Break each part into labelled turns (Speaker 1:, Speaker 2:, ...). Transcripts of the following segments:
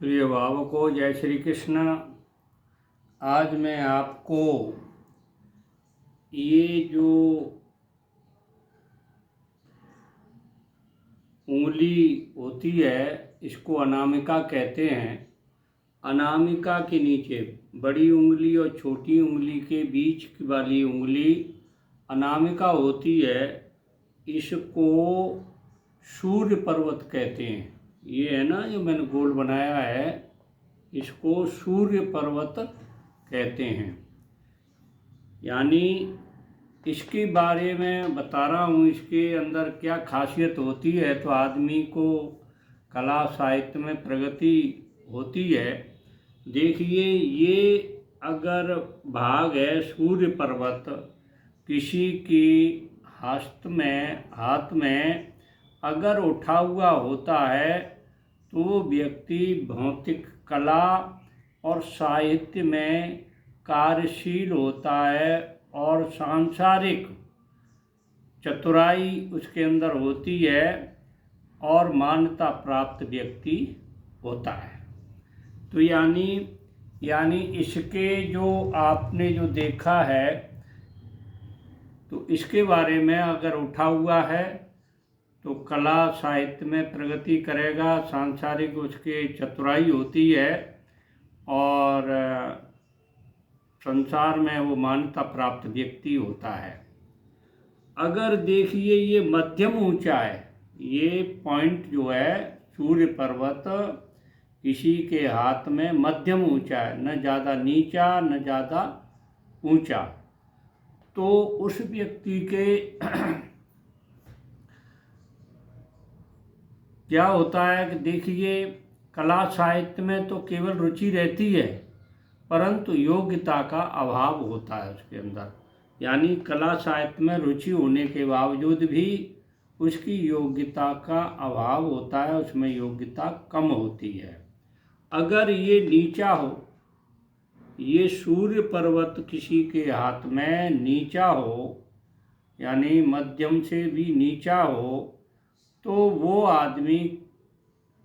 Speaker 1: प्रिय भावकों, जय श्री कृष्ण। आज मैं आपको ये जो उंगली होती है इसको अनामिका कहते हैं। अनामिका के नीचे बड़ी उंगली और छोटी उंगली के बीच वाली उंगली अनामिका होती है। इसको सूर्य पर्वत कहते हैं। ये है ना जो मैंने गोल बनाया है, इसको सूर्य पर्वत कहते हैं। यानी इसके बारे में बता रहा हूँ, इसके अंदर क्या खासियत होती है तो आदमी को कला साहित्य में प्रगति होती है। देखिए, ये अगर भाग है सूर्य पर्वत किसी की हाथ में अगर उठा हुआ होता है तो वो व्यक्ति भौतिक कला और साहित्य में कार्यशील होता है और सांसारिक चतुराई उसके अंदर होती है और मान्यता प्राप्त व्यक्ति होता है। तो यानी इसके जो आपने जो देखा है तो इसके बारे में अगर उठा हुआ है तो कला साहित्य में प्रगति करेगा, सांसारिक उसके चतुराई होती है और संसार में वो मान्यता प्राप्त व्यक्ति होता है। अगर देखिए ये मध्यम ऊंचा है, ये पॉइंट जो है सूर्य पर्वत किसी के हाथ में मध्यम ऊंचा है, न ज़्यादा नीचा न ज़्यादा ऊंचा, तो उस व्यक्ति के क्या होता है कि देखिए कला साहित्य में तो केवल रुचि रहती है परंतु योग्यता का अभाव होता है उसके अंदर। यानी कला साहित्य में रुचि होने के बावजूद भी उसकी योग्यता का अभाव होता है, उसमें योग्यता कम होती है। अगर ये नीचा हो, ये सूर्य पर्वत किसी के हाथ में नीचा हो यानी मध्यम से भी नीचा हो तो वो आदमी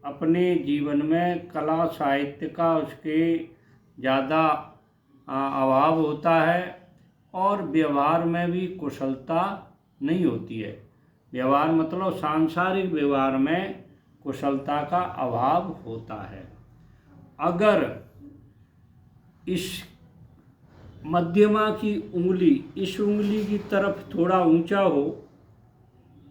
Speaker 1: अपने जीवन में कला साहित्य का उसके ज़्यादा अभाव होता है और व्यवहार में भी कुशलता नहीं होती है। व्यवहार मतलब सांसारिक व्यवहार में कुशलता का अभाव होता है। अगर इस मध्यमा की उंगली इस उंगली की तरफ थोड़ा ऊंचा हो,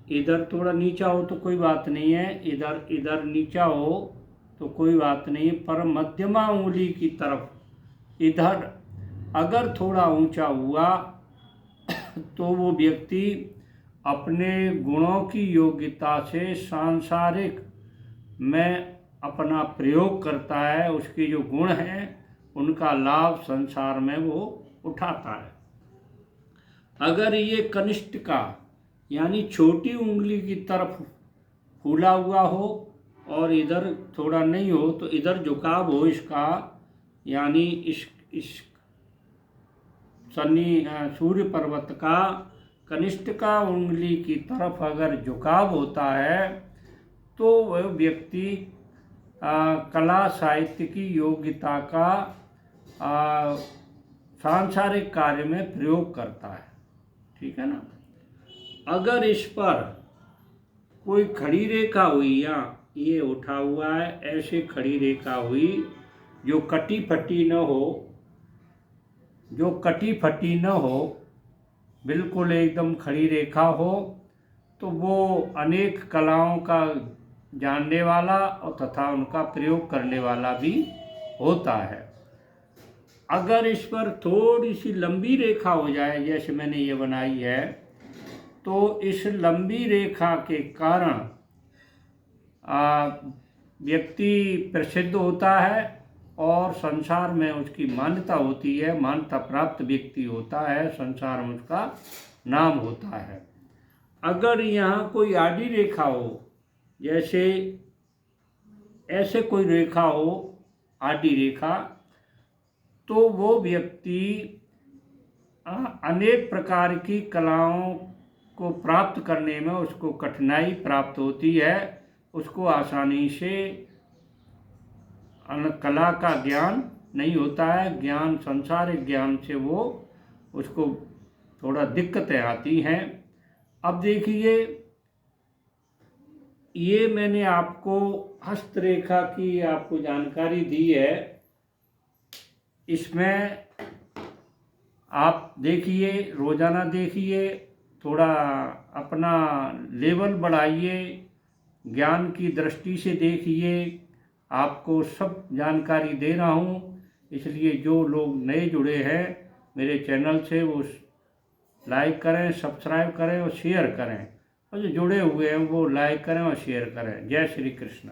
Speaker 1: इधर थोड़ा नीचा हो तो कोई बात नहीं है, इधर नीचा हो तो कोई बात नहीं, पर मध्यमा उंगली की तरफ इधर अगर थोड़ा ऊंचा हुआ तो वो व्यक्ति अपने गुणों की योग्यता से सांसारिक में अपना प्रयोग करता है, उसके जो गुण हैं उनका लाभ संसार में वो उठाता है। अगर ये कनिष्ठ का यानी छोटी उंगली की तरफ फूला हुआ हो और इधर थोड़ा नहीं हो तो इधर झुकाव हो इसका, यानी इस सूर्य पर्वत का कनिष्ठ का उंगली की तरफ अगर झुकाव होता है तो वह व्यक्ति कला साहित्य की योग्यता का सांसारिक कार्य में प्रयोग करता है। ठीक है ना। अगर इस पर कोई खड़ी रेखा हुई या ये उठा हुआ है ऐसे खड़ी रेखा हुई जो कटी फटी न हो, बिल्कुल एकदम खड़ी रेखा हो, तो वो अनेक कलाओं का जानने वाला और तथा उनका प्रयोग करने वाला भी होता है। अगर इस पर थोड़ी सी लंबी रेखा हो जाए जैसे मैंने ये बनाई है तो इस लंबी रेखा के कारण व्यक्ति प्रसिद्ध होता है और संसार में उसकी मान्यता होती है, मान्यता प्राप्त व्यक्ति होता है, संसार में उसका नाम होता है। अगर यहाँ कोई आड़ी रेखा हो, जैसे ऐसे कोई रेखा हो आड़ी रेखा, तो वो व्यक्ति अनेक प्रकार की कलाओं को प्राप्त करने में उसको कठिनाई प्राप्त होती है, उसको आसानी से कला का ज्ञान नहीं होता है। ज्ञान संसारिक ज्ञान से वो उसको थोड़ा दिक्कतें आती हैं। अब देखिए, ये मैंने आपको हस्तरेखा की आपको जानकारी दी है। इसमें आप देखिए, रोज़ाना देखिए, थोड़ा अपना लेवल बढ़ाइए, ज्ञान की दृष्टि से देखिए। आपको सब जानकारी दे रहा हूँ, इसलिए जो लोग नए जुड़े हैं मेरे चैनल से वो लाइक करें, सब्सक्राइब करें और शेयर करें, और जो जुड़े हुए हैं वो लाइक करें और शेयर करें। जय श्री कृष्ण।